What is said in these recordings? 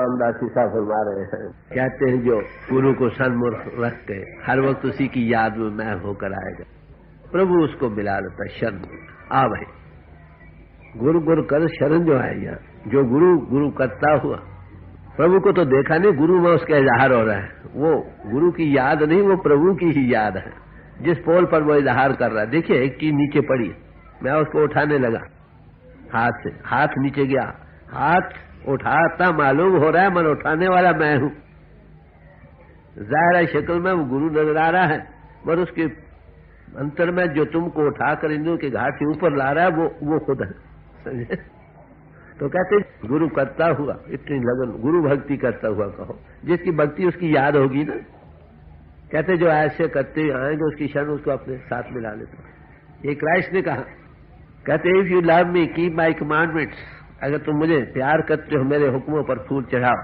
रामदास जी साहब फरमा रहे हैं, कहते हैं जो गुरु को सन्मुख रख के हर वक्त उसी की याद में मैं होकर आएगा, प्रभु उसको मिला लेता शरण। आ भाई गुरु गुरु कर शरण जो है यहाँ, जो गुरु गुरु करता हुआ, प्रभु को तो देखा नहीं, गुरु में उसका इजहार हो रहा है। वो गुरु की याद नहीं, वो प्रभु की ही याद है जिस पोल पर वो इजहार कर रहा है। देखिए एक चीज नीचे पड़ी, मैं उसको उठाने लगा हाथ से, हाथ नीचे गया, हाथ उठाता मालूम हो रहा है मन उठाने वाला मैं हूं। जाहिर शक्ल में वो गुरु नजर आ रहा है, पर उसके अंतर में जो तुमको उठाकर इंद्रियों के घाट से ऊपर ला रहा है वो खुद है, समझे? तो कहते गुरु करता हुआ, इतनी लगन गुरु भक्ति करता हुआ कहो, जिसकी भक्ति उसकी याद होगी ना। कहते जो ऐसे करते आएंगे उसकी शरण उसको अपने साथ मिला लेते। ये क्राइस्ट ने कहा, कहते if you love me keep my commandments, अगर तुम मुझे प्यार करते हो मेरे हुक्मों पर फूल चढ़ाओ।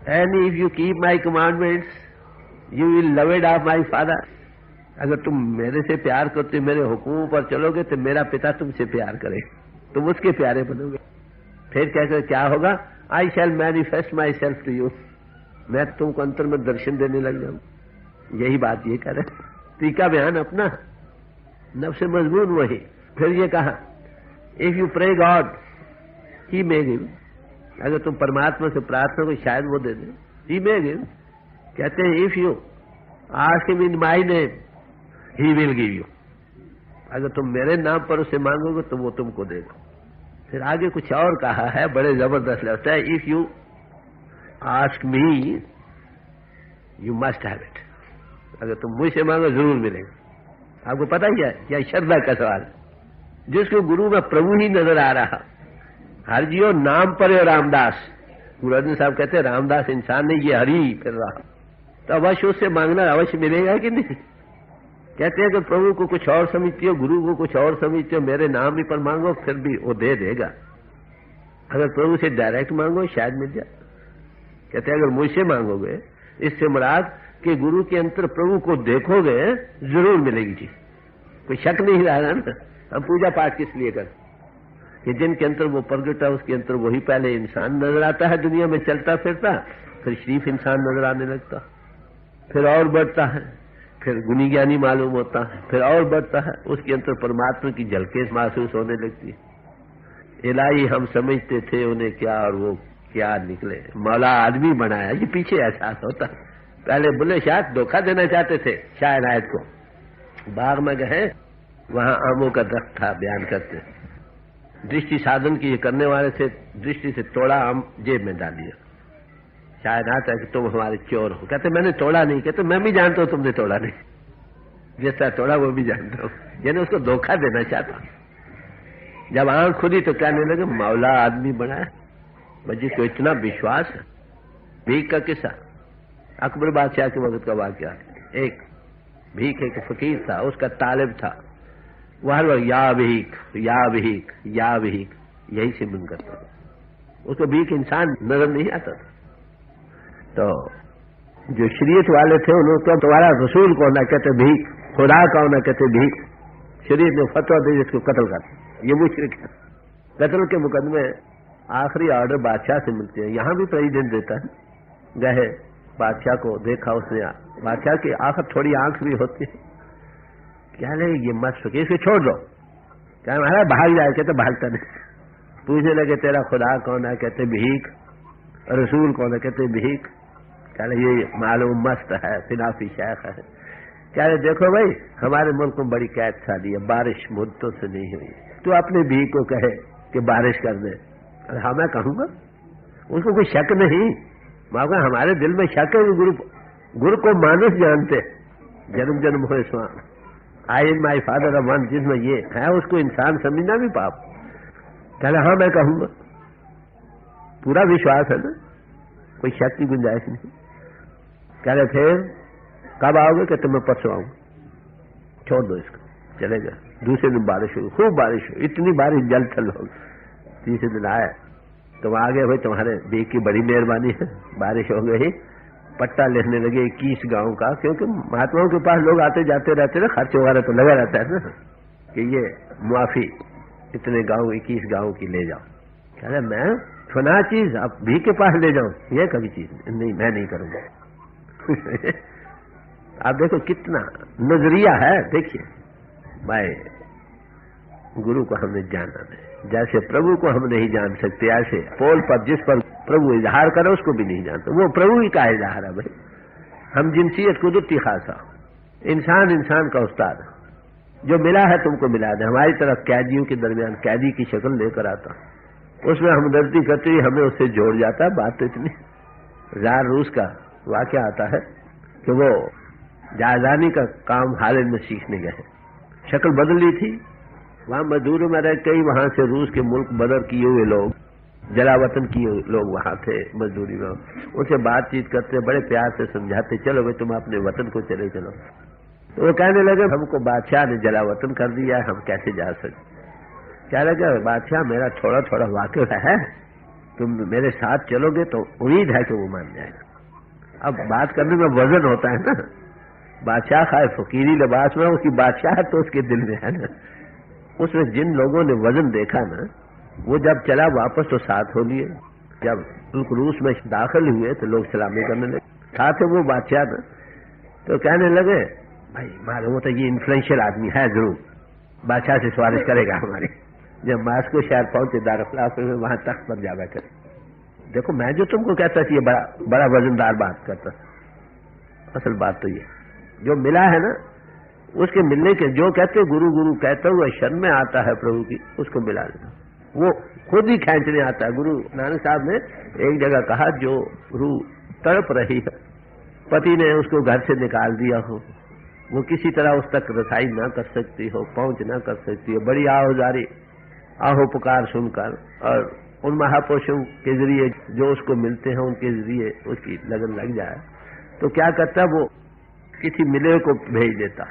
And if you keep my commandments you will loved of my father, अगर तुम मेरे से प्यार करते मेरे हुक्मों पर चलोगे तो मेरा पिता तुमसे प्यार करेगा, तुम उसके प्यारे बनोगे। फिर कहकर क्या होगा, I shall manifest myself to you, मैं तुमको अंतर में दर्शन देने लग जाऊं। यही बात ये कह रहे, टीका बयान अपना नफ्स मजबून वही। फिर ये कहा if you pray God he may give, अगर तुम परमात्मा से प्रार्थना को शायद वो दे दे, ही मे गिव। कहते हैं if you ask him in my name he will give you, अगर तुम मेरे नाम पर उसे मांगोगे तो वो तुमको देगा। फिर आगे कुछ और कहा है, बड़े जबरदस्त लगता है, if you ask me you must have it, अगर तुम मुझसे मांगो जरूर मिलेगा। आपको पता ही है क्या श्रद्धा का सवाल है, जिसको गुरु में प्रभु ही नजर आ रहा। हर जियो नाम पर है रामदास, गुरु अर्जुन साहब कहते हैं रामदास इंसान नहीं, ये हरि फिर रहा, तो अवश्य उससे मांगना अवश्य मिलेगा कि नहीं। कहते हैं कि प्रभु को कुछ और समझते हो, गुरु को कुछ और समझते हो, मेरे नाम ही पर मांगो फिर भी वो दे देगा। अगर प्रभु से डायरेक्ट मांगो शायद मिल जाए। कहते हैं अगर मुझसे मांगोगे, इससे मुराद कि गुरु के अंतर प्रभु को देखोगे जरूर मिलेगी चीज, कोई शक नहीं रहेगा ना। हम पूजा पाठ किस लिए कर कि जिनके अंतर वो प्रगट है उसके अंतर वही पहले इंसान नजर आता है, दुनिया में चलता फिरता, फिर शरीफ इंसान नजर आने लगता, फिर और बढ़ता है, फिर गुनी ज्ञानी मालूम होता है, फिर और बढ़ता है, उसके अंतर परमात्मा की झलकें महसूस होने लगती है। इलाही हम समझते थे उन्हें क्या और वो क्या निकले, मौला आदमी बनाया, ये पीछे एहसास होता है। पहले बुले शायद धोखा देना चाहते थे, शायद आयत को बाग में गए, वहां आमों का दरख्त था, बयान करते दृष्टि साधन की ये करने वाले थे, दृष्टि से तोड़ा आम जेब में डाल दिया। शायद आता है कि तुम हमारे चोर हो, कहते मैंने तोड़ा नहीं, कहते मैं भी जानता हूं तुमने तोड़ा नहीं, जैसा तोड़ा वो भी जानता हूं, यानी उसको धोखा देना चाहता। जब आंख खुली तो कहने लगे मौला आदमी बनाया, मुझे को इतना विश्वास है। भीख का किस्सा, अकबर बादशाह के वक्त का वाकया। एक भीख एक फकीर था, उसका तालिब था, वह हर वक्त या भीख या भीख या भीख यही सिमरन करता था, उसको भीख इंसान नजर नहीं आता था। तो जो शरीयत वाले थे उन्होंने तो तुम्हारा रसूल कौन है, कहते भीख, खुदा कौन है, कहते भीख। शरीयत ने फतवा दी इसको कत्ल कर, ये मुशरिक है। कत्ल के मुकदमे आखिरी ऑर्डर बादशाह से मिलते हैं, यहां भी प्रेसिडेंट देता है। गए बादशाह को देखा उसने, बादशाह की आखिर थोड़ी आंख भी होती है, क्या ले ये मत सके, इसको छोड़ दो। क्या महाराज भाग जाए, कहते भागता नहीं। पूछने लगे तेरा खुदा कौन है, कहते भीख। रसूल कौन है, कहते भीख। कह रहे ये मालूम मस्त है, फिनाफी शेख है। कह रहे देखो भाई हमारे मुल्क में बड़ी कैद शादी है, बारिश मुद्दों से नहीं हुई, तो अपने भी को कहे कि बारिश कर दे। हाँ मैं कहूंगा, उसको कोई शक नहीं, मगर हमारे दिल में शक है। गुरु को मानुष जानते, जन्म जन्म हो स्वान, आई इन माई फादर ऑफ वन, जिसमें ये है उसको इंसान समझना भी पाप। कह रहे हाँ मैं कहूंगा, पूरा विश्वास है ना, कोई शक की गुंजाइश नहीं। कह रहे फिर कब आओगे, कहते मैं परसों आऊंगा। छोड़ दो इसको, चले गए। दूसरे दिन बारिश हुई, खूब बारिश हुई, इतनी बारिश जल थल हो। तीसरे दिन आए तुम आ गए भाई, तुम्हारे बेग की बड़ी मेहरबानी है, बारिश हो गई। पट्टा लिखने लगे 21 गांव का, क्योंकि महात्माओं के पास लोग आते जाते रहते ना, खर्च वगैरह तो लगा रहता है ना, कि ये मुआफी इतने गांव 21 गांव की ले जाओ। कह रहे मैं फना चीज अब भी के पास ले जाऊं, ये कभी चीज नहीं, मैं नहीं करूंगा। आप देखो कितना नजरिया है। देखिए भाई, गुरु को हमने जाना नहीं, जैसे प्रभु को हम नहीं जान सकते, ऐसे पोल पर जिस पर प्रभु इजहार करे उसको भी नहीं जानते। वो प्रभु ही का इजहार है भाई। हम जिनसियत कुदरती खासा, इंसान इंसान का उस्ताद, जो मिला है तुमको मिला दे। हमारी तरफ कैदियों के दरमियान कैदी की शक्ल लेकर आता, उसमें हमदर्दी करते ही हमें उससे जोड़ जाता। बात तो इतनी, जार रूस का वाकया आता है कि वो जायदानी का काम हालत में सीखने गए, शक्ल बदल ली थी, वहां मजदूरों में रहते ही वहां से रूस के मुल्क बदर किए हुए लोग, जलावतन किए लोग वहां थे मजदूरी में, उनसे बातचीत करते, बड़े प्यार से समझाते, चलो भाई तुम अपने वतन को चले चलो। तो वो कहने लगे हमको बादशाह ने जलावतन कर दिया है, हम कैसे जा सकते। क्या लगा बादशाह मेरा थोड़ा थोड़ा वाकिफ है, तुम मेरे साथ चलोगे तो उम्मीद है कि वो मान जाएगा। अब बात करने में वजन होता है ना, बादशाह खाए फकीरी लिबास में, उसकी बादशाह तो उसके दिल में है ना। उसमें जिन लोगों ने वजन देखा ना, वो जब चला वापस तो साथ हो लिए। जब रूस में दाखिल हुए तो लोग सलामी करने लगे, साथ है वो बादशाह ना। तो कहने लगे भाई मालूम होता ये इन्फ्लुएंशियल आदमी है, जरूर बादशाह से सिफारिश करेगा हमारी। जब मास्को शहर पहुंचे दारुखिलाफे में, वहां तख्त पर जा बैठे, देखो मैं जो तुमको कहता थी ये बड़ा वजनदार बात करता। असल बात तो ये जो मिला है ना, उसके मिलने के जो कहते गुरु गुरु कहते हुए शर्म में आता है प्रभु की, उसको मिला लेना, वो खुद ही खींचने आता है। गुरु नानक साहब ने एक जगह कहा, जो रूह तड़प रही है, पति ने उसको घर से निकाल दिया हो, वो किसी तरह उस तक रसाई ना कर सकती हो, पहुंच ना कर सकती हो, बड़ी आहोजारी आहो पुकार सुनकर, और उन महापुरुषों के जरिए जो उसको मिलते हैं उनके जरिए उसकी लगन लग जाए, तो क्या करता है वो किसी मिले को भेज देता।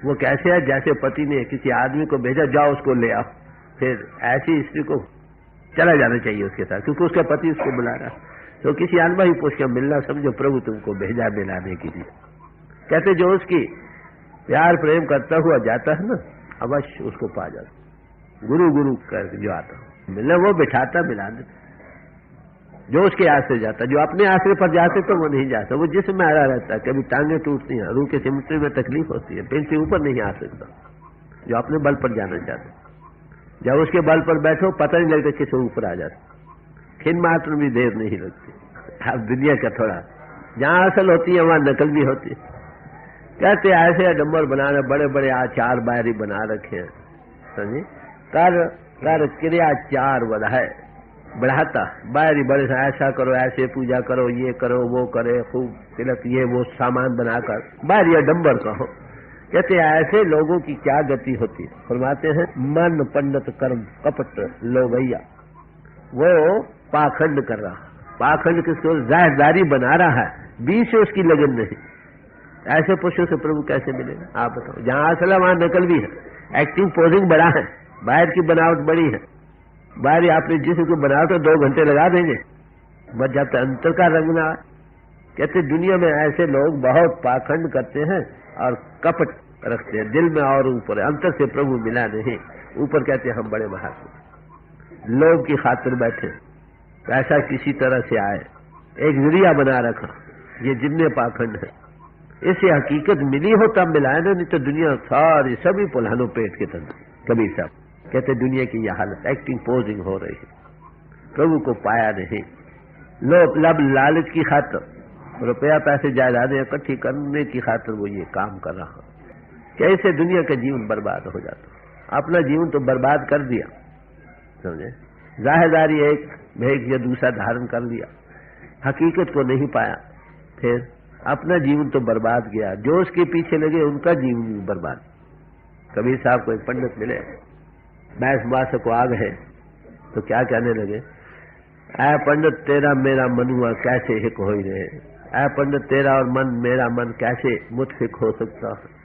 वो कैसे है, जैसे पति ने किसी आदमी को भेजा, जाओ उसको ले आओ, फिर ऐसी स्त्री को चला जाना चाहिए उसके साथ, क्योंकि उसका पति उसको बुला रहा। तो किसी अनबही पुरुष का मिलना समझो प्रभु तुमको भेजा मिलाने के लिए। कहते जो उसकी प्यार प्रेम करता हुआ जाता है ना, अवश्य उसको पा जाता। गुरु गुरु कर जो आता मिलना, वो बिठाता मिला देता। जो उसके आश्रय जाता, जो अपने आश्रय पर जाते तो वो नहीं जाता, वो जिसमें आया रहता है, कभी टांगे टूटती हैं, रूह के सिमटने में तकलीफ होती है, पेट से ऊपर नहीं आ सकता। जो अपने बल पर जाना चाहता, जब उसके बल पर बैठो पता नहीं लगता किसी ऊपर आ जाता, खिन मात्र भी देर नहीं लगती। अब दुनिया का थोड़ा, जहां असल होती है वहां नकल भी होती है। कहते ऐसे डंबर बनाना, बड़े बड़े आचार बाहरी बना रखे हैं, समझे, कर क्रिया चार बढ़ाए बढ़ाता बाहरी बड़े से ऐसा करो, ऐसे पूजा करो, ये करो, वो करे, खूब तिलक ये वो सामान बनाकर बाहरी डंबर कहो। कहते ऐसे लोगों की क्या गति होती है। फरमाते हैं मन पंडित कर्म कपट लोभैया, वो पाखंड कर रहा, पाखंड किसको जाहिरदारी बना रहा है, बीच से उसकी लगन नहीं। ऐसे पुरुषों से प्रभु कैसे मिलेगा आप बताओ। जहां असल है वहां नकल भी है, एक्टिंग पोजिंग बड़ा है, बाहर की बनावट बड़ी है। बाहर आपने जिसम को बनाओ तो 2 घंटे लगा देंगे, बस जब तक अंतर का रंग ना। कहते दुनिया में ऐसे लोग बहुत पाखंड करते हैं और कपट रखते हैं दिल में और ऊपर, अंतर से प्रभु मिला नहीं। ऊपर कहते हैं हम बड़े महात्मा, लोग की खातिर बैठे, पैसा किसी तरह से आए, एक जरिया बना रखा, ये जितने पाखंड है। इसे हकीकत मिली हो तब मिलाए ना, नहीं तो दुनिया सारी सभी पुलानो पेट के तरह। कबीर साहब कहते दुनिया की यह हालत, एक्टिंग पोजिंग हो रही है, प्रभु को पाया नहीं। लोभ लब लालच की खातिर, रुपया पैसे जायदादें इकट्ठी करने की खातिर वो ये काम कर रहा। कैसे दुनिया का जीवन बर्बाद हो जाता। अपना जीवन तो बर्बाद कर दिया, समझे, जाहिरदारी एक भेद या दूसरा धारण कर लिया, हकीकत को नहीं पाया, फिर अपना जीवन तो बर्बाद गया, जो उसके पीछे लगे उनका जीवन भी बर्बाद। कबीर साहब को एक पंडित मिले, बैस बास को आ गए तो क्या कहने लगे, ऐ पंडित तेरा मेरा मन हुआ कैसे हिक हो ही रहे, ऐ पंडित तेरा और मन मेरा मन कैसे मुतफिक हो सकता है।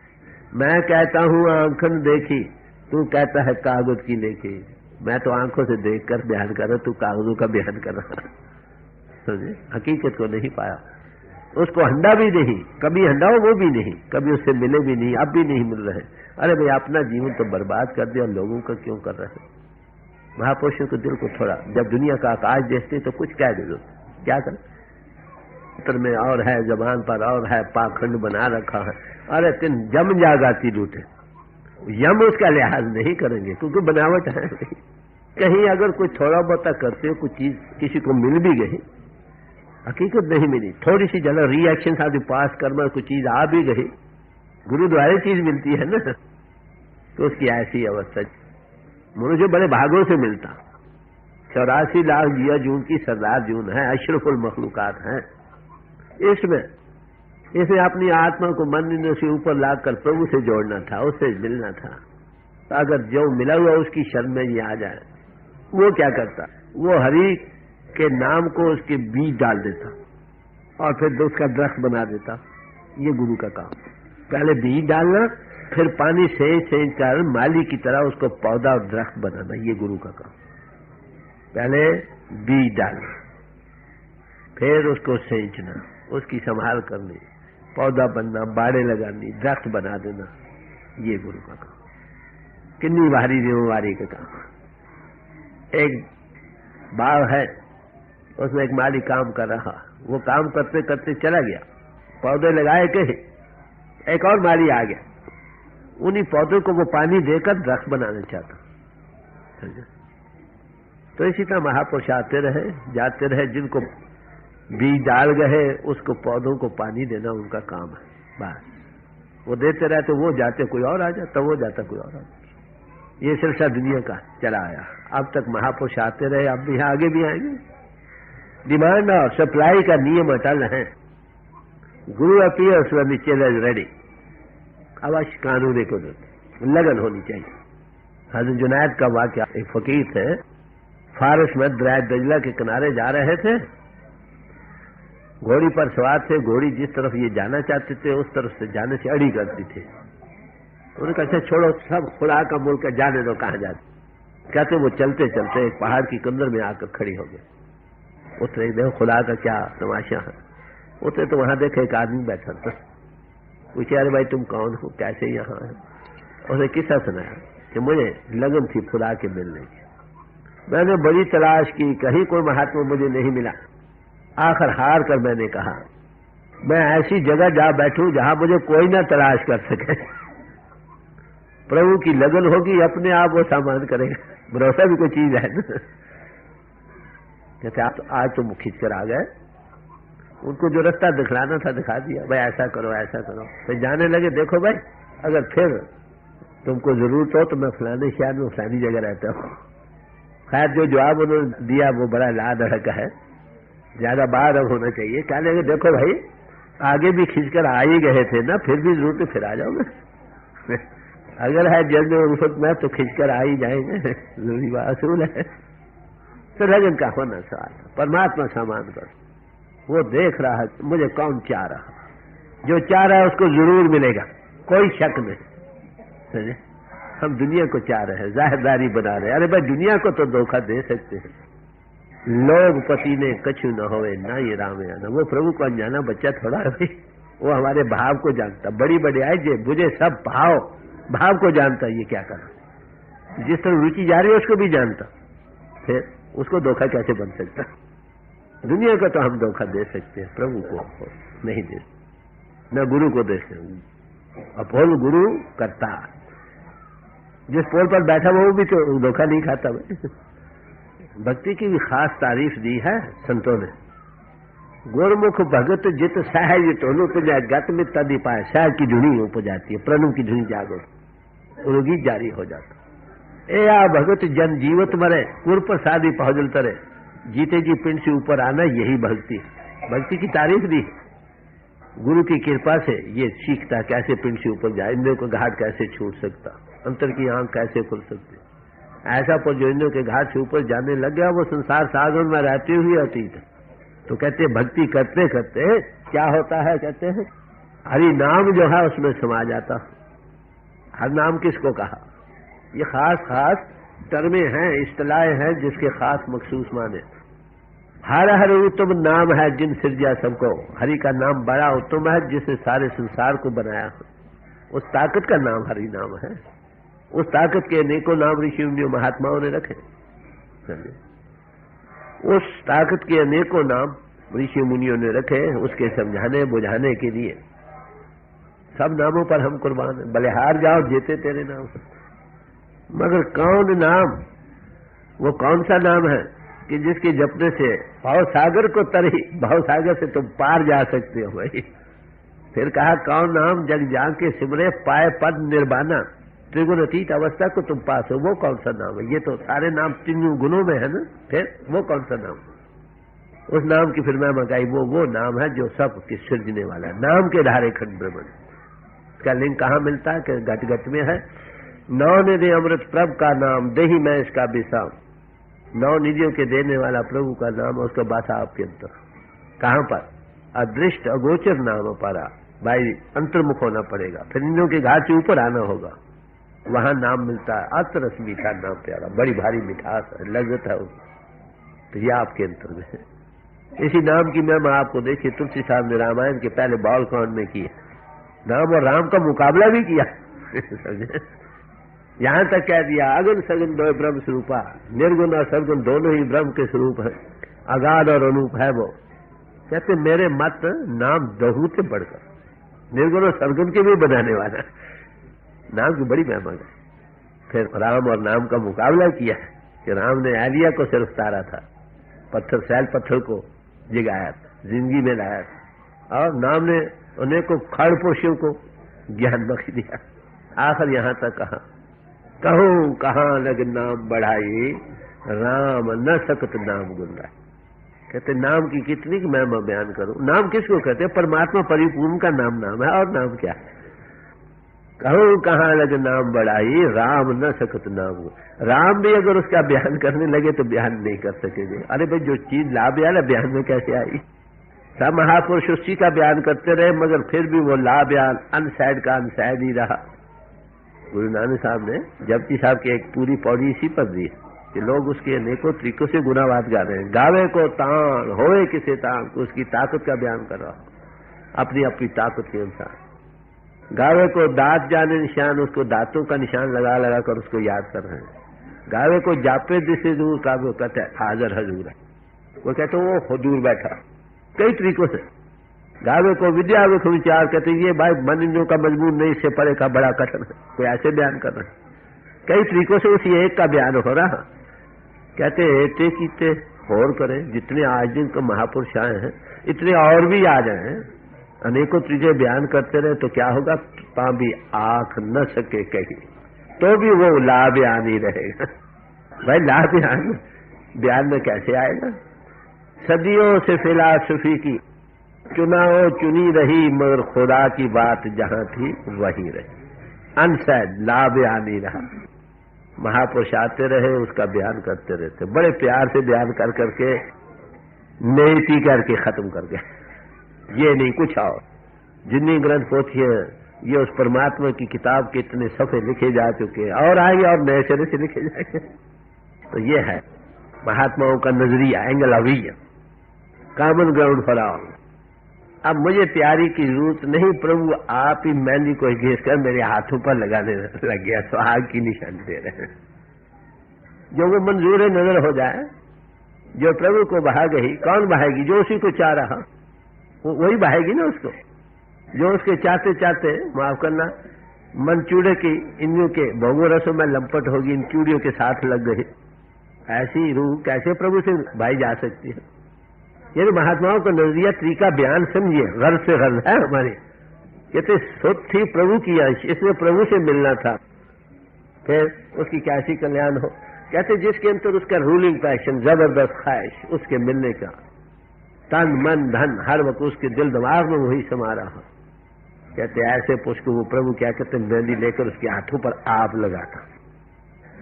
मैं कहता हूँ आंखन देखी, तू कहता है कागज की लेखी। मैं तो आंखों से देखकर बयान कर रहा, तू कागजों का बयान कर रहा। समझे, हकीकत को नहीं पाया, उसको हंडा भी नहीं, कभी हंडाओ वो भी नहीं, कभी उससे मिले भी नहीं, अब भी नहीं मिल रहे। अरे भाई अपना जीवन तो बर्बाद कर दिया, लोगों का क्यों कर रहे। महापुरुषों के दिल को थोड़ा, जब दुनिया का आकाश देखते तो कुछ कह दे, क्या कर पत्र में और है, जबान पर और है, पाखंड बना रखा है। अरे तीन जम जागाती लूटे, यम उसका लिहाज नहीं करेंगे क्योंकि बनावट है। कहीं अगर कुछ थोड़ा बहुत करते हो, कुछ चीज किसी को मिल भी गई, हकीकत नहीं मिली, थोड़ी सी जला रिएक्शन था, पास कर्म कुछ चीज आ भी गई, गुरुद्वारे चीज मिलती है ना, तो उसकी ऐसी अवस्था मनुष्य बड़े भागों से मिलता। 84 लाख जिया जून की सरदार जून है, अशरफुल मखलूकात है। इसमें अपनी आत्मा को मन इंद्रियों से ऊपर लाकर प्रभु से जोड़ना था, उससे मिलना था। तो अगर जो मिला हुआ उसकी शरण में ये आ जाए, वो क्या करता, वो हरि के नाम को उसके बीज डाल देता और फिर उसका दरख्त बना देता। ये गुरु का काम, पहले बीज डालना, फिर पानी सेंच कर माली की तरह उसको पौधा और दरख्त बनाना, ये गुरु का काम। पहले बीज डालना, फिर उसको सेंचना, उसकी संभाल करनी, पौधा बनना, बाड़े लगानी, दरख्त बना देना, ये गुरु का काम। कितनी भारी जिम्मेवारी का काम। एक बाग है, उसमें एक माली काम कर रहा, वो काम करते करते चला गया, पौधे लगाए कहीं, एक और माली आ गया, उन्हीं पौधों को वो पानी देकर दरख्त बनाना चाहता। तो इसी तरह महापुरुष आते रहे जाते रहे, जिनको बीज डाल गए उसको पौधों को पानी देना उनका काम है, बस। वो देते रहते, वो जाते कोई और आ जाता, वो जाता कोई और आ जाता। ये सिलसिला दुनिया का चला आया। अब तक महापुरुष आते रहे, अब भी आगे भी आएंगे। डिमांड और सप्लाई का नियम अटल है। गुरु appears when the children is ready. अवश्य कानून को लगन होनी चाहिए। हज़रत जुनैद का वाकया, एक फकीर थे, फारस में दरिया दजला के किनारे जा रहे थे, घोड़ी पर सवार थे, घोड़ी जिस तरफ ये जाना चाहते थे उस तरफ से जाने से अड़ी करती थी। उन्होंने कहा अच्छा छोड़ो, सब खुदा का मुल्क है, जाने दो, कहाँ जाते। कहते वो चलते चलते एक पहाड़ की कंदर में आकर खड़ी हो गए। उतरे, देखो खुदा का क्या तमाशा है। उतरे तो वहां देखे एक आदमी बैठा था, पूछे अरे भाई तुम कौन हो, कैसे यहाँ है। उसने किस्सा सुनाया कि मुझे लगन थी खुदा के मिलने की, मैंने बड़ी तलाश की, कहीं कोई महात्मा मुझे नहीं मिला। आखिर हार कर मैंने कहा मैं ऐसी जगह जा बैठूं जहां मुझे कोई ना तलाश कर सके। प्रभु की लगन होगी, अपने आप वो सामान करेगा। भरोसा भी कोई चीज है ना। कहते आप आज तो खींच कर आ गए, उनको जो रास्ता दिखलाना था दिखा दिया, भाई ऐसा करो ऐसा करो। फिर जाने लगे, देखो भाई अगर फिर तुमको जरूरत हो तो मैं फलाने शहर में फलानी जगह रहता हूँ। खैर जो जवाब उन्होंने दिया वो बड़ा लाद अड़का है, ज्यादा बार अब होना चाहिए। क्या लगे, देखो भाई आगे भी खींचकर आ ही गए थे ना, फिर भी जरूरत है फिर आ जाओगे। अगर है जल्द उल्फत में तो खींचकर आ ही जाएंगे, जरूरी बात असूल है। तो लगन का होना सवाल, परमात्मा सामान कर, वो देख रहा है मुझे कौन चाह रहा, जो चाह रहा है उसको जरूर मिलेगा, कोई शक नहीं। हम दुनिया को चाह रहे हैं, जाहिरदारी बना रहे हैं। अरे भाई दुनिया को तो धोखा दे सकते हैं। लोग पति ने कछु न होवे ना ये राम आना, वो प्रभु को अनजाना बच्चा थोड़ा है भाई, वो हमारे भाव को जानता। बड़ी बड़ी आए जे मुझे सब भाव को जानता। ये क्या करा, जिस तरह रुचि जा रही है उसको भी जानता, फिर उसको धोखा कैसे बन सकता। दुनिया को तो हम धोखा दे सकते हैं, प्रभु को नहीं दे, न गुरु को दे सकते। अपोल गुरु करता, जिस पोल पर बैठा वो भी तो धोखा नहीं खाता भाई। भक्ति की भी खास तारीफ दी है संतों ने। गुरमुख भगत जित सहज टोलू पुजा गत में तदी पाए, सहज की धुनी उपजाती है, प्रणव की धुनी जागो, गीत जारी हो जाता। ए आ भगत जन जीवत मरे, गुर प्रसादी पहुंचल तरे, जीते जी पिंड से ऊपर आना, यही भक्ति। भक्ति की तारीफ दी। गुरु की कृपा से ये सीखता कैसे पिंड से ऊपर जाए, इंद्रियों को घाट कैसे छूट सकता, अंतर की आंख कैसे खुल सकती। ऐसा पर जो इंद्रियों के घाट से ऊपर जाने लग गया, वो संसार सागर में रहते हुए अतीत। तो कहते भक्ति करते करते क्या होता है, कहते हैं हरि नाम जो है उसमें समा जाता। हर नाम किसको कहा, ये खास खास टर्में हैं, इस्तिलाहें हैं जिसके खास मखसूस माने। हर हर उत्तम नाम है जिन सिरजा सबको, हरि का नाम बड़ा उत्तम है जिसने सारे संसार को बनाया। उस ताकत का नाम हरि नाम है। उस ताकत के अनेकों नाम ऋषि महात्माओं ने रखे। उस ताकत के अनेकों नाम ऋषि मुनियों ने रखे उसके समझाने बुझाने के लिए। सब नामों पर हम कुर्बान हैं, भले हार जाओ जीते तेरे नाम। मगर कौन नाम, वो कौन सा नाम है कि जिसके जपने से भाव सागर को तरही, भाव सागर से तुम पार जा सकते हो भाई। फिर कहा कौन नाम जग जान के सिमरे पाए पद निर्वाणा, त्रिगुणातीत अवस्था को तुम पास हो, वो कौन सा नाम है? ये तो सारे नाम तीन गुणों में है ना, फिर वो कौन सा नाम? उस नाम की फिर मैं मंगाई, वो नाम है जो सब की सृजने वाला है। नाम के धारे खंड ब्रह्मण। इसका लिंग कहाँ मिलता है? कि घट घट में है। नौ निधि अमृत प्रभ का नाम देही मैं इसका विसाम। 9 निधियों के देने वाला प्रभु का नाम है, उसका बासा आपके अंतर। कहाँ पर? अदृष्ट अगोचर नाम पारा, भाई अंतर्मुख होना पड़ेगा, फिर इंद्रियों के घाट से ऊपर आना होगा, वहां नाम मिलता है। अतरस मीठा नाम प्यारा, बड़ी भारी मिठास है, लज्जत है उसकी। तो ये आपके अंतर में है। इसी नाम की मैं आपको देखिए तुलसी साहब ने रामायण के पहले बालकांड में की, नाम और राम का मुकाबला भी किया। यहां तक कह दिया अगन सगुन दो ब्रह्म स्वरूपा, निर्गुण और सगुण दोनों ही ब्रह्म के स्वरूप है, अगाध और अनूप है वो। कहते मेरे मत नाम दहू से बढ़कर, निर्गुण और सरगुण के भी बनाने वाला, नाम की बड़ी महिमा है। फिर राम और नाम का मुकाबला किया कि राम ने आलिया को सिर्फ तारा था, पत्थर सैल पत्थर को जगाया था, जिंदगी में लाया था, और नाम ने अनेकों खड़ पुरुषों को ज्ञान बख्श दिया। आखिर यहां तक कहा कहूं कहां लग नाम बढ़ाई, राम न सकत नाम गुंडाई। कहते नाम की कितनी की मैं बयान करूं। नाम किसको कहते हैं? परमात्मा परिपूर्ण का नाम नाम है, और नाम क्या है? कहूं कहां लग नाम बढ़ाई, राम न सकत नाम। राम भी अगर उसका बयान करने लगे तो बयान नहीं कर सकेंगे। अरे भाई जो चीज ला बयान है, बयान में कैसे आई? सब महापुरुष उसी का बयान करते रहे, मगर फिर भी वो ला बयान अनसैड का अनसैड ही रहा। गुरु नानक साहब ने जपजी साहब की एक पूरी पौड़ी इसी पर दी कि लोग उसके अनेकों तरीकों से गुनावाद गा रहे हैं। गावे को तान होए किसे तान, उसकी ताकत का बयान कर रहा हो, अपनी अपनी ताकत के अनुसार। गावे को दांत जाने निशान, उसको दांतों का निशान लगा लगा कर उसको याद कर रहे हैं। गावे को जापे दिसे दूर का, वो कहते हैं हाजर हजूर है, वो कहते वो हजूर बैठा। कई तरीकों से गावे को विद्या विख विचार, कहते ये भाई मन इंद्रियों का मजबूर नहीं, इससे परे का बड़ा कठिन है, कोई ऐसे बयान कर रहे हैं। कई तरीकों से उसी एक का बयान हो रहा। कहते एते कीते और करें, जितने आज दिन को महापुरुष आए हैं इतने और भी आ जाए, अनेकों चीजें बयान करते रहे तो क्या होगा? भी आंख न सके कहीं तो भी वो ला बयान ही रहेगा। भाई ला बयान में कैसे आएगा? सदियों से फिलासफी की चुनाव चुनी रही, मगर खुदा की बात जहां थी वहीं रही। अनसैड ला बयान ही रहा। महापुरुष आते रहे, उसका बयान करते रहते, बड़े प्यार से बयान कर करके नेति करके खत्म कर गए। ये नहीं कुछ और। जितनी ग्रंथ पोथी है ये उस परमात्मा की किताब के इतने सफ़े लिखे जा चुके हैं, और आएंगे और नए सिरे से लिखे जाएंगे। तो ये है महात्माओं का नजरिया, angle of vision, common ground for all. अब मुझे प्यारी की जरूरत नहीं, प्रभु आप ही मेहंदी को घिस कर मेरे हाथों पर लगाने लग गया, सुहाग की निशानी दे रहे हैं। जो वो मंजूर नजर हो जाए, जो प्रभु को बहा गई, कौन बहाएगी? जो उसी को चाह रहा वही बहाएगी ना उसको। जो उसके चाहते चाहते, माफ करना, मन चूड़े की इंद्रियों के भोगों रसों में लंपट होगी, इन चूड़ियों के साथ लग गई, ऐसी रूह कैसे प्रभु से भाई जा सकती है? ये तो महात्माओं का नजरिया तरीका बयान समझिए, गर्व से गर्व है हमारे। कहते सुध थी प्रभु की अंश, इसमें प्रभु से मिलना था, फिर उसकी कैसी कल्याण हो। कहते जिसके अंदर उसका रूलिंग पैशन, जबरदस्त ख्वाहिश उसके मिलने का, तन मन धन हर वक्त उसके दिल दिमाग में वही समा रहा। कहते ऐसे पुष्प वो प्रभु क्या कहते मेहंदी लेकर उसके हाथों पर आप लगाता।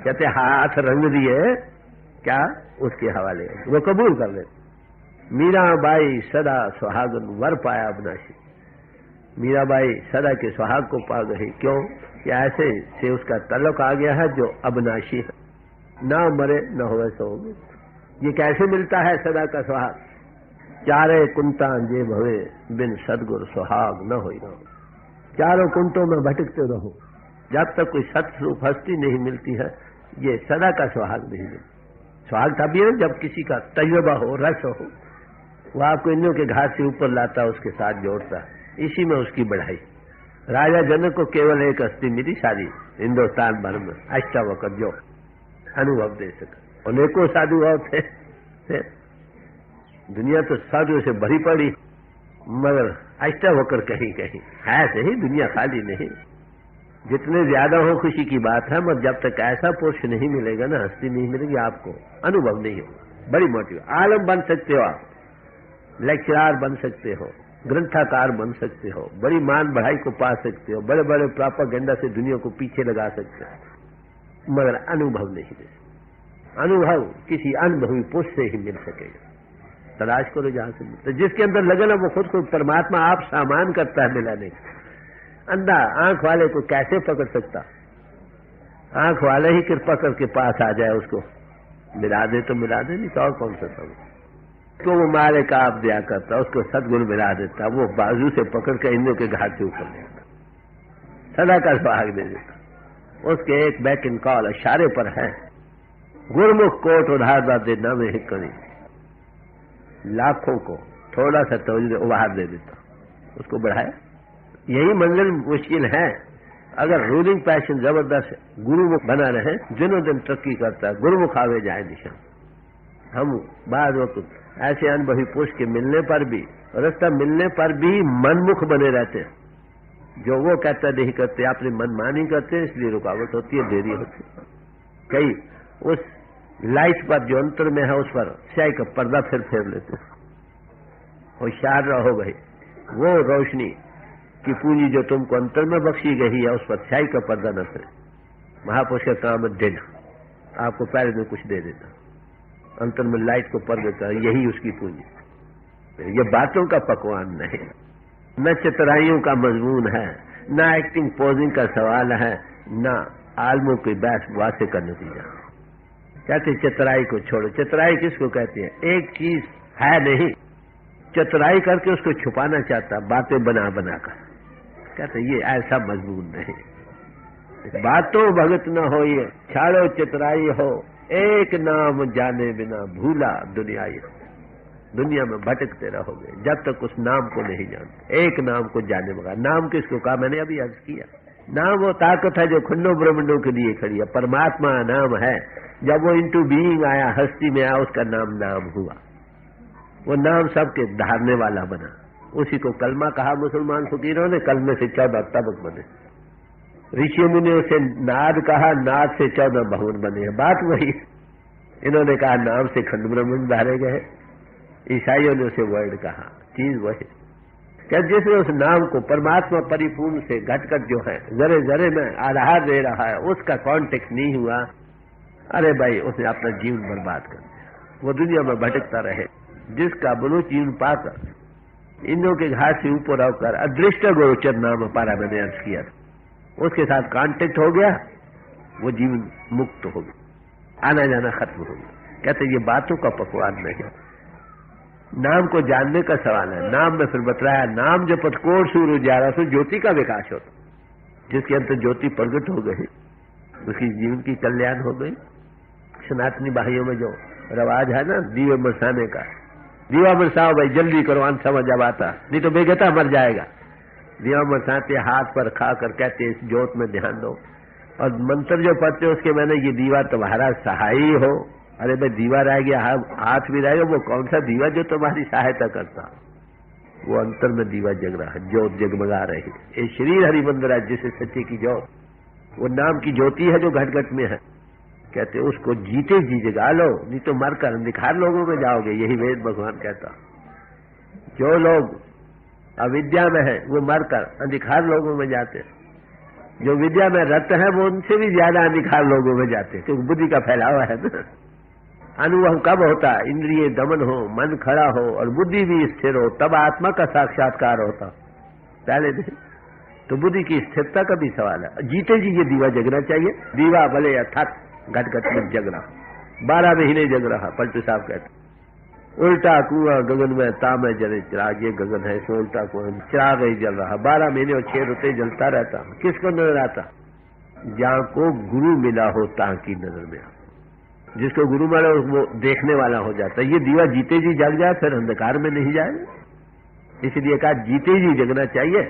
कहते हाथ रंग दिए क्या उसके हवाले, वो कबूल कर ले। मीराबाई सदा सुहागन वर पाया अविनाशी। मीराबाई सदा के सुहाग को पा गई। क्यों? कि ऐसे से उसका तल्लुक आ गया है जो अविनाशी है, ना मरे न होवे सोगे। ये कैसे मिलता है सदा का सुहाग? चारे कुंता जे भवे बिन सदगुरु सुहाग न होई ना। चारों कुंटों में भटकते रहो, जब तक कोई सत्स्वरूप हस्ती नहीं मिलती है, ये सदा का सुहाग नहीं मिलता। सुहाग तभी है जब किसी का तजुर्बा हो, रस हो, वो आपको इंद्रियों के घाट से ऊपर लाता, उसके साथ जोड़ता। इसी में उसकी बढ़ाई। राजा जनक को केवल एक हस्ती मिली सारी हिंदुस्तान भर में, अष्टावक्र, जो अनुभव दे सके। अनेकों साधु और थे। दुनिया तो साधुओं से भरी पड़ी, मगर अष्टावक्र कहीं कहीं है सही, दुनिया खाली नहीं। जितने ज्यादा हो खुशी की बात है, मगर जब तक ऐसा पुरुष नहीं मिलेगा ना, हस्ती नहीं मिलेगी, आपको अनुभव नहीं होगा। बड़ी मोटी आलम बन सकते हो आप, लेक्चरार बन सकते हो, ग्रंथाकार बन सकते हो, बड़ी मान बढ़ाई को पा सकते हो, बड़े बड़े प्रोपेगेंडा से दुनिया को पीछे लगा सकते हो, मगर अनुभव नहीं दे। अनुभव किसी अनुभवी पुरुष से ही मिल सकेगा। तलाश करो जहां से मिलता। जिसके अंदर लगन है वो खुद को परमात्मा आप सामान करता है मिलाने का। अंधा आंख वाले को कैसे पकड़ सकता? आंख वाले ही कृपा करके पास आ जाए, उसको मिला दे तो मिला दे, नहीं तो और कौन सा सब तो वो मारे का आप दिया करता, उसको सदगुरु मिला देता, वो बाजू से पकड़ कर इंद्रियों के घाट से ऊपर ले आता, सदा का सुहाग दे देता। उसके एक बैक इन कॉल इशारे पर है। गुरमुख कोट उधार देना में हिकड़ी, लाखों को थोड़ा सा तवज्जो उधार दे देता, उसको बढ़ाया। यही मंजिल मुश्किल है। अगर रूलिंग पैशन जबरदस्त गुरुमुख बना रहे, दिनों दिन तरक्की करता है, गुरुमुख आवे जाए दिशा। हम बाद वक्त ऐसे अनुभवी पुरुष के मिलने पर भी, रास्ता मिलने पर भी मनमुख बने रहते हैं। जो वो कहता नहीं करते, अपनी मनमानी करते हैं, इसलिए रुकावट होती है, देरी होती है। कई उस लाइट पर जो अंतर में है, उस पर स्याही का पर्दा फिर फेर लेते हैं। होशियार रहो भाई, वो रोशनी की पूंजी जो तुमको अंतर में बख्शी गई है, उस पर स्याही का पर्दा न फिर। महापुरुष का काम देना, आपको पहले में कुछ दे देता, अंतर में लाइट को पर देता है, यही उसकी पूंजी। ये बातों का पकवान नहीं, न चतुराइयों का मजमून है, न एक्टिंग पोजिंग का सवाल है, न आलमों की बहस वासे का नतीजा। कहते चतुराई को छोड़ो। चतुराई किसको कहते हैं? एक चीज है नहीं, चतुराई करके उसको छुपाना चाहता, बातें बना बना कर। कहते ये ऐसा मजमून नहीं। बातों भगत न हो, ये छाड़ो चतुराई हो, एक नाम जाने बिना भूला दुनियाई। दुनिया में भटकते रहोगे जब तक उस नाम को नहीं जानते। एक नाम को जाने मगर नाम किसको कहा? मैंने अभी अर्ज किया, नाम वो ताकत है जो खंडों ब्रह्मांडों के लिए खड़ी है। परमात्मा नाम है। जब वो इंटू बीइंग आया, हस्ती में आया, उसका नाम नाम हुआ। वो नाम सबके धारने वाला बना। उसी को कलमा कहा मुसलमान फकीरों ने, कलमे से 14 तबक बने। ऋषि मुनियों से नाद कहा, नाद से 14 भवन बने हैं। बात वही। इन्होंने कहा नाम से खंड ब्रह्मांड धारे गए, ईसाइयों ने उसे वर्ड कहा, चीज वही। क्या जिसने उस नाम को परमात्मा परिपूर्ण से घटघट जो है जरे जरे में आधार दे रहा है, उसका कॉन्टेक्ट नहीं हुआ, अरे भाई उसने अपना जीवन बर्बाद कर दिया। वो दुनिया में भटकता रहे। जिसका बलूच जीवन पाकर इंद्रों के घाट से ऊपर होकर अदृष्ट गोचर नाम पारा मैंने अर्ज किया, उसके साथ कांटेक्ट हो गया, वो जीवन मुक्त हो गया, आना जाना खत्म हो गया। कहते ये बातों का पकवान नहीं, नाम को जानने का सवाल है। नाम में फिर बतलाया, नाम जो पथकोर सूर्य उजाला से ज्योति का विकास होता, जिसके अंदर ज्योति प्रकट हो गई, उसकी जीवन की कल्याण हो गई। सनातनी भाइयों में जो रवाज है ना दीवे बरसाने का, दीवा बरसाओ भाई, जल्दी करो, अंत समझ जब आता, नहीं तो बेगता मर जाएगा। दीवा बरसाते, हाथ पर खा कर कहते इस ज्योत में ध्यान दो, और मंत्र जो पढ़ते उसके मैंने ये दीवा तुम्हारा सहाय हो। अरे भाई दीवा रह गया, हाथ भी रहेगा, वो कौन सा दीवा जो तुम्हारी सहायता करता? वो अंतर में दीवा जग रहा है, ज्योत जगमगा रही है। ये शरीर हरि मंदिर है, जिसे सच्चे की ज्योत, वो नाम की ज्योति है जो घट घट में है। कहते उसको जीते जी जगा लो, नहीं तो मरकर अंधकार लोगों में जाओगे। यही वेद भगवान कहता। जो लोग अविद्या में है वो मरकर अंधकार लोगों में जाते हैं, जो विद्या में रत है वो उनसे भी ज्यादा अंधकार लोगों में जाते हैं, क्योंकि बुद्धि का फैलावा है ना। अनुभव कब होता? इंद्रिय दमन हो, मन खड़ा हो और बुद्धि भी स्थिर हो, तब आत्मा का साक्षात्कार होता। पहले दिन तो बुद्धि की स्थिरता का भी सवाल है। जीते जी ये दीवा जगना चाहिए। दीवा भले अर्थात घट घट में जग रहा, 12 महीने जग रहा। पलटू साहब कहते उल्टा कुआं गगन में तामे जले चिराग, ये गगन है सो उल्टा कुआं, चिराग ही जल रहा, 12 महीने और 6 रुपये जलता रहता। किसको नजर आता? जहां को गुरु मिला हो ता की नजर में। जिसको गुरु मानो वो देखने वाला हो जाता है। ये दीवा जीते जी जग जाए फिर अंधकार में नहीं जाए, इसलिए कहा जीते जी जगना चाहिए।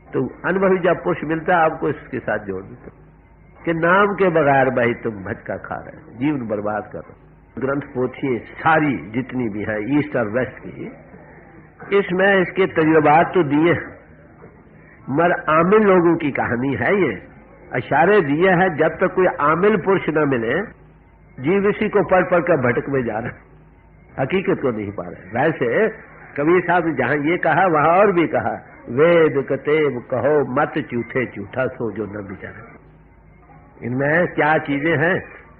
तो अनुभवी जब पुरुष मिलता है आपको इसके साथ जोड़ देते कि नाम के बगैर भाई तुम भटका खा रहे, जीवन बर्बाद कर रहे। ग्रंथ पोथी सारी जितनी भी है ईस्ट और वेस्ट की, इसमें इसके तजुर्बात तो दिए, मगर आमिल लोगों की कहानी है। ये इशारे दिए हैं, जब तक कोई आमिल पुरुष न मिले जीव इसी को पढ़ पढ़ कर भटक में जा रहे, हकीकत को नहीं पा रहे। वैसे कबीर साहब ने जहां ये कहा वहां और भी कहा, वेद कतेब कहो मत झूठे झूठा सो जो न बिचारे। इनमें क्या चीजें हैं?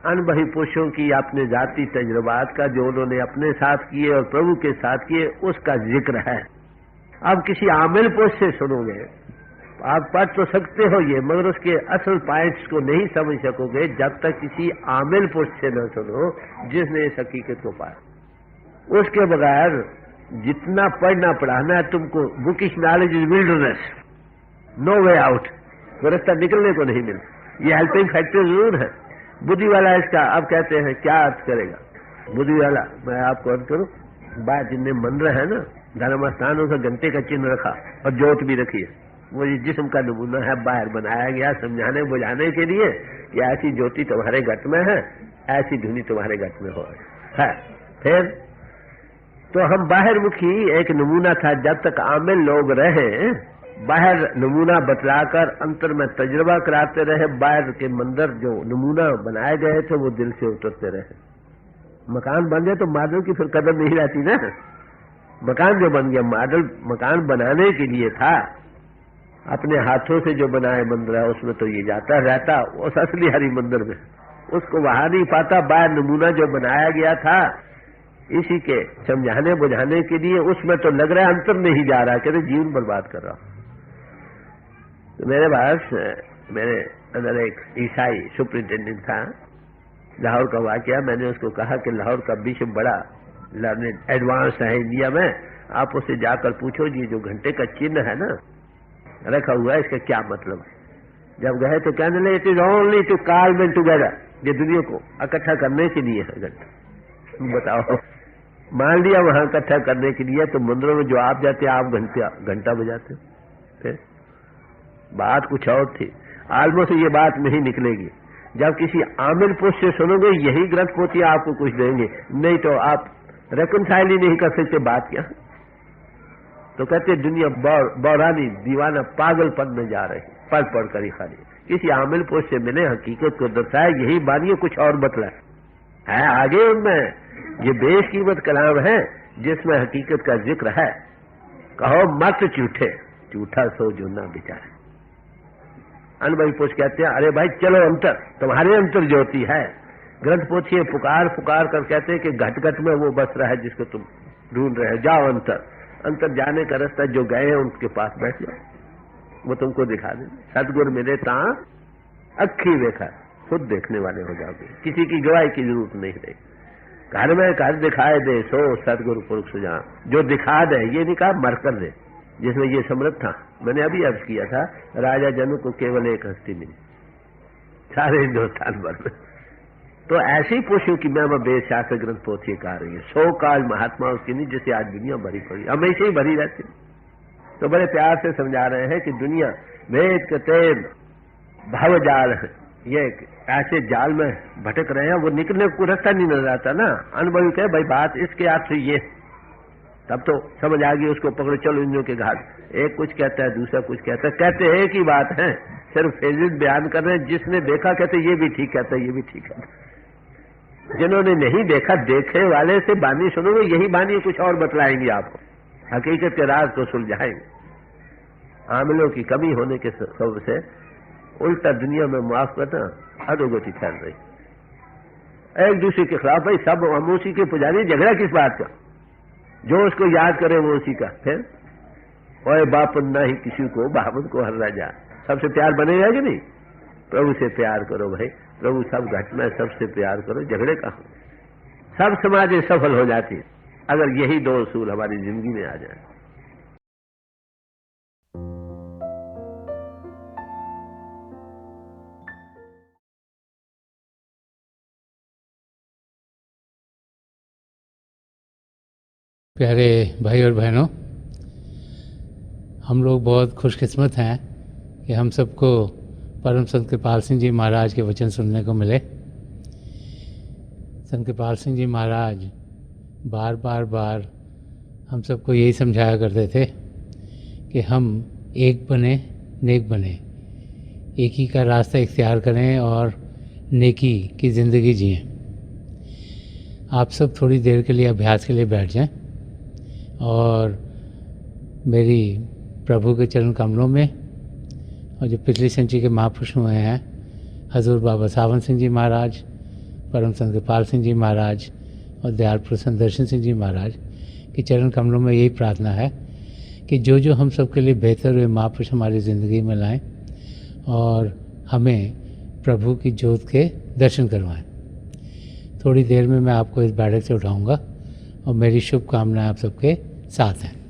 अनुभवी पुरुषों की अपने जाति तजुर्बात का जो उन्होंने अपने साथ किए और प्रभु के साथ किए उसका जिक्र है। अब किसी आमिल पुरुष से सुनोगे, आप पढ़ तो सकते हो ये, मगर उसके असल पॉइंट्स को नहीं समझ सकोगे जब तक किसी आमिल पुरुष से न सुनो जिसने इस हकीकत को पाया। उसके बगैर जितना पढ़ना पढ़ाना है तुमको, bookish knowledge is wilderness, no way out, वो रास्ता निकलने को नहीं मिलता। ये हेल्पिंग फैक्टर जरूर है। बुद्धि वाला इसका अब कहते हैं क्या अर्थ करेगा? बुद्धि वाला मैं आपको अर्थ करूं, बात जिनने मंदिर है ना, धर्म स्थानों से घंटे का चिन्ह रखा और जोत भी रखी है, वो जिस्म का नमूना है, बाहर बनाया गया समझाने बुझाने के लिए कि ऐसी ज्योति तुम्हारे घट में है, ऐसी धुनी तुम्हारे घट में हो है। फिर तो हम बाहर मुखी एक नमूना था, जब तक आमिल लोग रहे बाहर नमूना बतलाकर अंतर में तजुर्बा कराते रहे, बाहर के मंदिर जो नमूना बनाए गए थे वो दिल से उतरते रहे। मकान बन गए तो मॉडल की फिर कदर नहीं रहती ना। मकान जो बन गया, मॉडल मकान बनाने के लिए था, अपने हाथों से जो बनाए मंदिर है उसमें तो ये जाता रहता उस असली हरि मंदिर में, उसको वहां नहीं पाता। बाहर नमूना जो बनाया गया था इसी के समझाने बुझाने के लिए, उसमें तो लग रहा है अंतर नहीं जा रहा, कहते जीवन बर्बाद कर रहा। तो मेरे पास मेरे अंदर एक ईसाई सुपरिटेंडेंट था, लाहौर का वाकया। मैंने उसको कहा कि लाहौर का विश्व बड़ा लर्निंग एडवांस है इंडिया में, आप उससे जाकर पूछो जी जो घंटे का चिन्ह है ना रखा हुआ है इसका क्या मतलब है। जब गए तो कहने लगे it is only to call men together, ये दुनिया को इकट्ठा करने के लिए है घंटा। बताओ, मान लिया वहां इकट्ठा करने के लिए, तो मंदिरों में जो आप जाते आप घंटा बजाते। फिर बात कुछ और थी। आलमोस्ट ये बात नहीं निकलेगी। जब किसी आमिल पुरुष से सुनोगे यही ग्रंथ पोथियां आपको कुछ देंगे, नहीं तो आप रेकनसाइल ही नहीं कर सकते। बात क्या? तो कहते दुनिया बौरानी दीवाना पागलपन में जा रही, पढ़ पढ़ कर ही खाली। किसी आमिल पुरुष से मिले, हकीकत को दर्शाए, यही बानियों कुछ और बतलाए है आगे उनमें। ये बेशकीमत कलाम है जिसमें हकीकत का जिक्र है। कहो मत झूठे झूठा सो जो ना बिचारे। अनुभवी पुरुष कहते हैं अरे भाई चलो अंतर, तुम्हारे अंतर ज्योति है। ग्रंथ पोथी पुकार पुकार कर कहते हैं कि घट घट में वो बस रहा है जिसको तुम ढूंढ रहे हो, जाओ अंतर। अंतर जाने का रास्ता जो गए हैं उनके पास बैठ जाओ, वो तुमको दिखा दे। सतगुर मिले ता अखी देखा, खुद देखने वाले हो जाओगे, किसी की गवाही की जरूरत नहीं रही। घर में घर दिखाए दे सो सतगुरु पुरुष सुजा, जो दिखा दे, ये नहीं कहा मर कर दे, जिसमें ये समृद्ध था। मैंने अभी अर्ज किया था, राजा जनक को केवल एक हस्ती मिली सारे हिंदुस्तान भर में। तो ऐसे ही पुरुषों की मैं बेशास्त्र ग्रंथ पोथी कहा रही है, 100 काल महात्मा उसकी नहीं जिसे आज दुनिया भरी पड़ी, हमेशा ही भरी रहती। तो बड़े प्यार से समझा रहे हैं कि दुनिया वेद कतेब भवजाल है, ये ऐसे जाल में भटक रहे हैं, वो निकलने को रास्ता नहीं नजर आता ना। अनुभवी कहे भाई बात इसके अर्थ से ये, तब तो समझ आ गई, उसको पकड़ो चलो इंद्रियों के घाट। एक कुछ कहता है दूसरा कुछ कहता है, कहते एक ही बात है, सिर्फ फेजिज बयान कर रहे हैं। जिसने देखा कहते ये भी ठीक कहता है, ये भी ठीक कहता है। जिन्होंने नहीं देखा, देखे वाले से बानी सुनोगे, यही बानी कुछ और बतलाएंगे आपको, हकीकत के राज को सुलझाएंगे। आमिलों की कमी होने के सबब से उल्टा दुनिया में माफ करना अधोगति फैल रही। एक दूसरे के खिलाफ भाई सब हम उसी के पुजारी, झगड़ा किस बात का? जो उसको याद करे वो उसी का। फिर ओए बाप ना ही किसी को बाबन को हर राजा, सबसे प्यार बनेगा कि नहीं? प्रभु से प्यार करो भाई, प्रभु सब घटना सबसे प्यार करो, झगड़े का सब समाजें सफल हो जाती है अगर यही दो उसूल हमारी जिंदगी में आ जाए। प्यारे भाई और बहनों, हम लोग बहुत खुशकिस्मत हैं कि हम सबको परम संत कृपाल सिंह जी महाराज के वचन सुनने को मिले। संत कृपाल सिंह जी महाराज बार हम सबको यही समझाया करते थे कि हम एक बने नेक बने, एक ही का रास्ता इख्तियार करें और नेकी की ज़िंदगी जिएं। आप सब थोड़ी देर के लिए अभ्यास के लिए बैठ जाएं और मेरी प्रभु के चरण कमलों में, और जो पिछली संची के महापुरुष हुए हैं हजूर बाबा सावन सिंह जी महाराज, परम संत कृपाल सिंह जी महाराज और दयाल प्रसन्न दर्शन सिंह जी महाराज के चरण कमलों में यही प्रार्थना है कि जो जो हम सब के लिए बेहतर हुए महापुरुष हमारी ज़िंदगी में लाएं और हमें प्रभु की ज्योत के दर्शन करवाएं। थोड़ी देर में मैं आपको इस बैठक से उठाऊंगा और मेरी शुभकामनाएं आप सबके साथ हैं।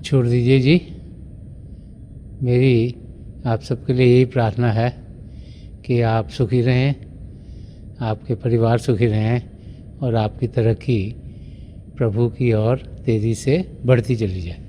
छोड़ दीजिए जी। मेरी आप सबके लिए यही प्रार्थना है कि आप सुखी रहें, आपके परिवार सुखी रहें और आपकी तरक्की प्रभु की ओर तेज़ी से बढ़ती चली जाए।